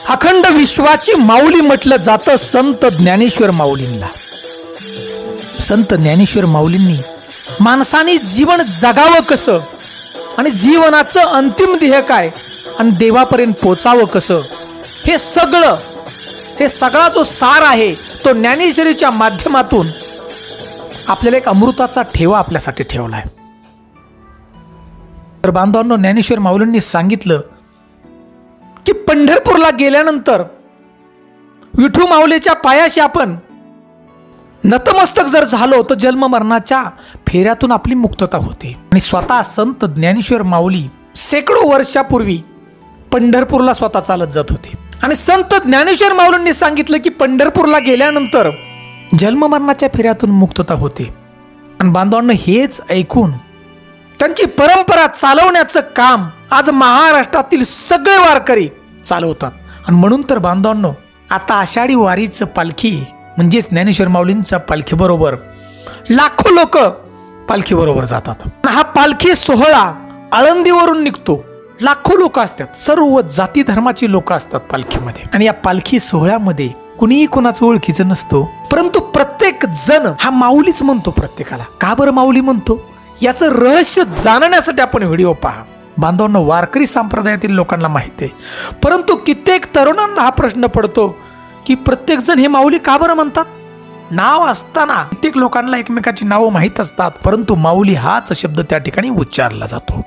अखंड विश्वाची माऊली म्हटलं जातं संत ज्ञानेश्वर माऊलींना. संत ज्ञानेश्वर माऊलींनी माणसाने जीवन जगावं कसं आणि जीवनाचं अंतिम ध्येय काय आणि देवापर्यंत पोचावं कसं, हे सगळा जो सार आहे तो ज्ञानेश्वरीच्या माध्यमातून आपल्याला एक अमृताचा ठेवा आपल्यासाठी ठेवलाय. तर बांधवांनो, ज्ञानेश्वर माऊलींनी सांगितलं की पंढरपूरला गेल्यानंतर विठू माऊलीच्या पायाशी आपण नतमस्तक जर झालो तर जन्म मरणाच्या फेऱ्यातून आपली मुक्तता होते. आणि स्वतः संत ज्ञानेश्वर माऊली शेकडो वर्षापूर्वी पंढरपूरला स्वतः चालत जात होते. आणि संत ज्ञानेश्वर माऊलींनी सांगितलं की पंढरपूरला गेल्यानंतर जन्म मरणाच्या फेऱ्यातून मुक्तता होते. आणि बांधवांनो, हेच ऐकून त्यांची परंपरा चालवण्याचं काम आज महाराष्ट्रातील सगळे वारकरी चालवतात. आणि म्हणून तर बांधवांनो, आता आषाढी वारीचं पालखी म्हणजेच ज्ञानेश्वर माऊलींचा पालखी बरोबर लाखो लोक पालखी बरोबर जातात. हा पालखी सोहळा आळंदीवरून निघतो. लाखो लोक असतात, सर्व जाती धर्माची लोक असतात पालखीमध्ये. आणि या पालखी सोहळ्यामध्ये कुणीही कोणाचं ओळखीचं नसतो, परंतु प्रत्येक जण हा माऊलीच म्हणतो प्रत्येकाला. का बरं माऊली म्हणतो याचं रहस्य जाणण्यासाठी आपण व्हिडिओ पहा. बांधवांनो, वारकरी संप्रदायातील लोकांना माहिती आहे, परंतु कित्येक तरुणांना हा प्रश्न पडतो की प्रत्येक जण हे माऊली का बरं म्हणतात. नाव असताना कित्येक लोकांना एकमेकाची नावं माहीत असतात, परंतु माऊली हाच शब्द त्या ठिकाणी उच्चारला जातो.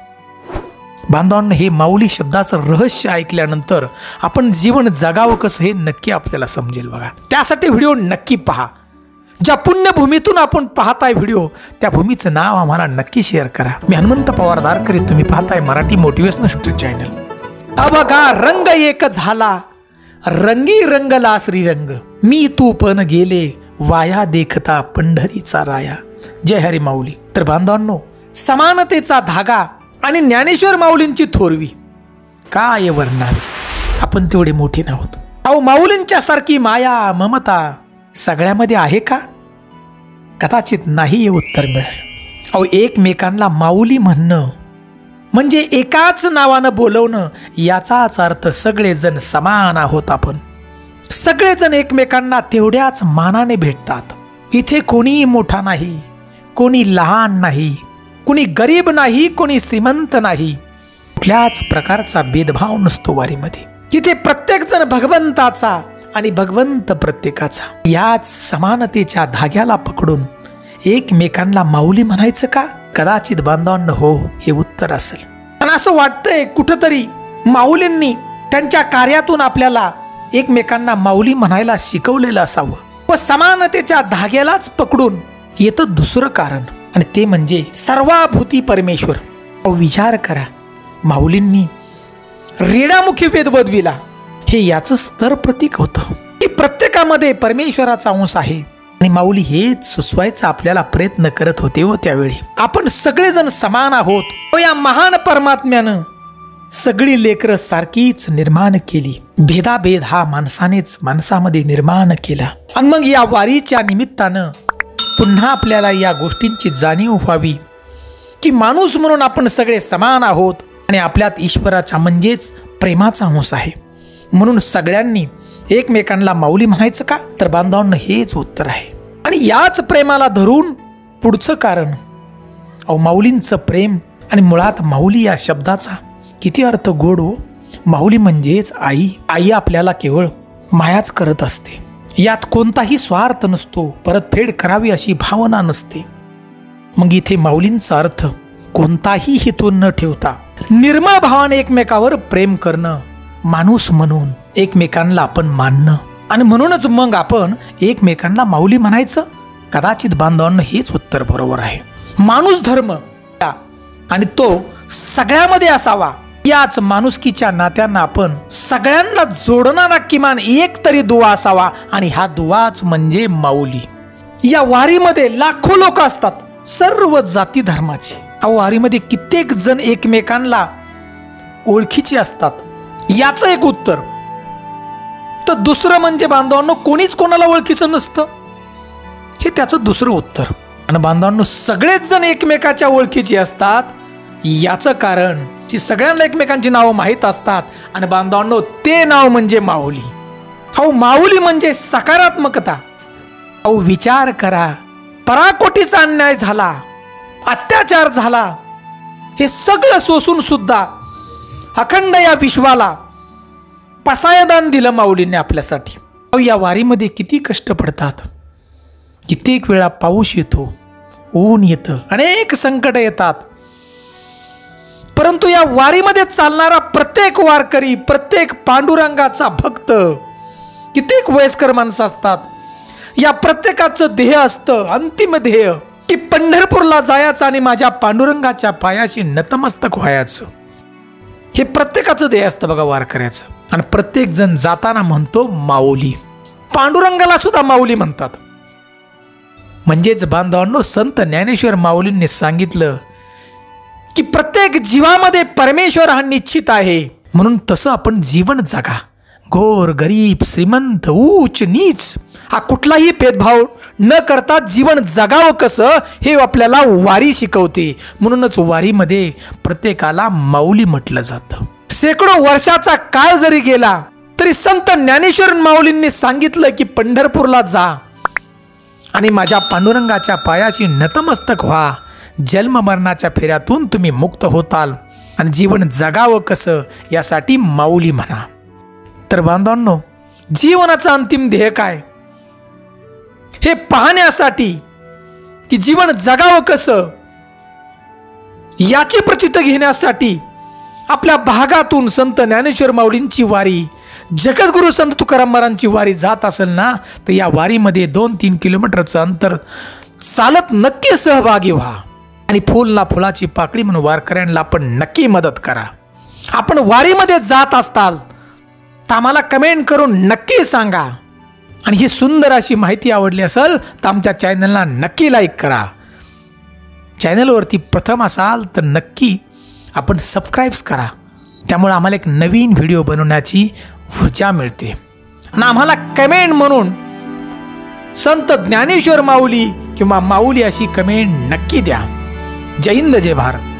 बांधवांनो, हे माऊली शब्दाचं रहस्य ऐकल्यानंतर आपण जीवन जगावं कसं हे नक्की आपल्याला समजेल बघा. त्यासाठी व्हिडिओ नक्की पहा. ज्या पुण्यभूमीतून आपण पाहताय व्हिडिओ, त्या भूमीचं नाव आम्हाला नक्की शेअर करा. मी हनुमंत पवार दारकरी, तुम्ही पाहताय मराठी मोटिवेशनल स्टोरी चॅनल. अबघा रंग एक झाला, रंगी रंगला श्रीरंग, मी तू पण गेले वाया देखता पंढरीचा राया. जय हरी माऊली. तर बांधवांनो, समानतेचा धागा आणि ज्ञानेश्वर माऊलींची थोरवी काय वर्णावी, आपण तेवढे मोठे नव्हतो. अहो, माऊलींच्या सारखी माया ममता सगळ्यामध्ये आहे का? कदाचित नाही हे उत्तर मिळेल. अहो, एकमेकांना माऊली म्हणणं म्हणजे एकाच नावानं बोलवणं, याचाच अर्थ सगळेजण समान आहोत. आपण सगळेजण एकमेकांना तेवढ्याच मानाने भेटतात. इथे कोणीही मोठा नाही, कोणी लहान नाही, कोणी गरीब नाही, कोणी श्रीमंत नाही, कुठल्याच प्रकारचा भेदभाव नसतो वारीमध्ये. तिथे प्रत्येक जण भगवंताचा आणि भगवंत प्रत्येकाचा. याच समानतेच्या धाग्याला पकडून एकमेकांना माऊली म्हणायचं का? कदाचित बांधवांनो, हो हे उत्तर असेल. आणि असं वाटतंय कुठंतरी माऊलींनी त्यांच्या कार्यातून आपल्याला एकमेकांना माऊली म्हणायला शिकवलेलं असावं. व समानतेच्या धाग्यालाच पकडून येतं दुसरं कारण, आणि ते म्हणजे सर्वाभूती परमेश्वर. विचार करा, माऊलींनी रेडामुखी वेद वदविला, हे याचं स्तर प्रतीक होतं की प्रत्येकामध्ये परमेश्वराचा अंश आहे. आणि माऊली हेच सुचवायचा आपल्याला प्रयत्न करत होते. व त्यावेळी आपण सगळेजण समान आहोत. व या महान परमात्म्यानं सगळी लेकरं सारखीच निर्माण केली. भेदाभेद हा माणसानेच माणसामध्ये निर्माण केला. आणि मग या वारीच्या निमित्तानं पुन्हा आपल्याला या गोष्टींची जाणीव व्हावी की माणूस म्हणून आपण सगळे समान आहोत आणि आपल्यात ईश्वराचा म्हणजेच प्रेमाचा अंश आहे. म्हणून सगळ्यांनी एकमेकांना माऊली म्हणायचं का? तर बांधवांनो, हेच उत्तर आहे. आणि याच प्रेमाला धरून पुढचं कारण, अहो माऊलींचं प्रेम. आणि मुळात माऊली या शब्दाचा किती अर्थ गोड हो. माऊली म्हणजेच आई. आई आपल्याला केवळ मायाच करत असते, यात कोणताही स्वार्थ नसतो, परतफेड करावी अशी भावना नसते. मग इथे माऊलींचा अर्थ कोणताही हेतू न ठेवता निर्मळ भावाने एकमेकावर प्रेम करणं, माणूस म्हणून एकमेकांना आपण मानणं. आणि म्हणूनच मग आपण एकमेकांना माऊली म्हणायचं. कदाचित बांधवांना हेच उत्तर बरोबर आहे. माणूस धर्म आणि तो सगळ्यामध्ये असावा. याच माणुसकीच्या नात्यांना आपण सगळ्यांना जोडणारा किमान एक तरी दुवा असावा, आणि हा दुवाच म्हणजे माऊली. या वारीमध्ये लाखो लोक असतात, सर्व जाती धर्माचे. वारीमध्ये कित्येक जण एकमेकांना ओळखीचे असतात. याचं एक उत्तर. तर दुसरं म्हणजे बांधवांनो, कोणीच कोणाला ओळखीचं नसतं, हे त्याचं दुसरं उत्तर. आणि बांधवांनो, सगळेच जण एकमेकाच्या ओळखीचे असतात. याचं कारण सगळ्यांना एकमेकांची नावं माहीत असतात आणि बांधवांनो ते नाव म्हणजे माऊली. अहो माऊली म्हणजे सकारात्मकता. अहो विचार करा, पराकोटीचा अन्याय झाला, अत्याचार झाला, हे सगळं सोसून सुद्धा अखंड या विश्वाला पसायदान दिलं माऊलीने आपल्यासाठी. अहो या वारीमध्ये किती कष्ट पडतात, कित्येक वेळा पाऊस येतो, ऊन येतं, अनेक संकट येतात, परंतु या वारीमध्ये चालणारा प्रत्येक वारकरी, प्रत्येक पांडुरंगाचा भक्त, कित्येक वयस्कर माणसं असतात, या प्रत्येकाचं ध्येय असतं, अंतिम ध्येय की पंढरपूरला जायचं आणि माझ्या पांडुरंगाच्या पायाशी नतमस्तक व्हायचं. हे प्रत्येकाचं ध्येय असतं बघा वारकऱ्याचं. आणि प्रत्येक जण जाताना म्हणतो माऊली. पांडुरंगाला सुद्धा माऊली म्हणतात. म्हणजेच बांधवांनो संत ज्ञानेश्वर माऊलींनी सांगितलं की प्रत्येक जीवामध्ये परमेश्वर हा निश्चित आहे, म्हणून तसं आपण जीवन जगा. गोर गरीब श्रीमंत उच्च नीच हा कुठलाही भेदभाव न करता जीवन जगावं कसं हे आपल्याला वारी शिकवते. म्हणूनच वारीमध्ये प्रत्येकाला माऊली म्हटलं जातं. शेकडो वर्षाचा काळ जरी गेला तरी संत ज्ञानेश्वर माऊलींनी सांगितलं की पंढरपूरला जा आणि माझ्या पांडुरंगाच्या पायाशी नतमस्तक व्हा. जन्म मरणाच्या फेऱ्यातून तुम्ही मुक्त होताल आणि जीवन जगावं कसं यासाठी माऊली म्हणा. तर बांधवांनो जीवनाचं अंतिम ध्येय काय हे पाहण्यासाठी की जीवन जगावं कसं याची प्रचिती घेण्यासाठी आपल्या भागातून संत ज्ञानेश्वर माऊलींची वारी, जगद्गुरु संत तुकाराम महाराजांची वारी जात असेल ना, तर या वारीमध्ये 2-3 किलोमीटरचं अंतर चालत नक्की सहभागी व्हा आणि फुलला फुलाची पाकळी म्हणून वारकऱ्यांना आपण नक्की मदत करा. आपण वारीमध्ये जात असताल तर आम्हाला कमेंट करून नक्की सांगा. आणि ही सुंदर अशी माहिती आवडली असेल तर आमच्या चॅनलला नक्की लाईक करा. चॅनलवरती प्रथम असाल तर नक्की आपण सबस्क्राईब करा. त्यामुळे आम्हाला एक नवीन व्हिडिओ बनवण्याची ऊर्जा मिळते. आणि आम्हाला कमेंट म्हणून संत ज्ञानेश्वर माऊली किंवा माऊली अशी कमेंट नक्की द्या. जय हिंद, जय भारत.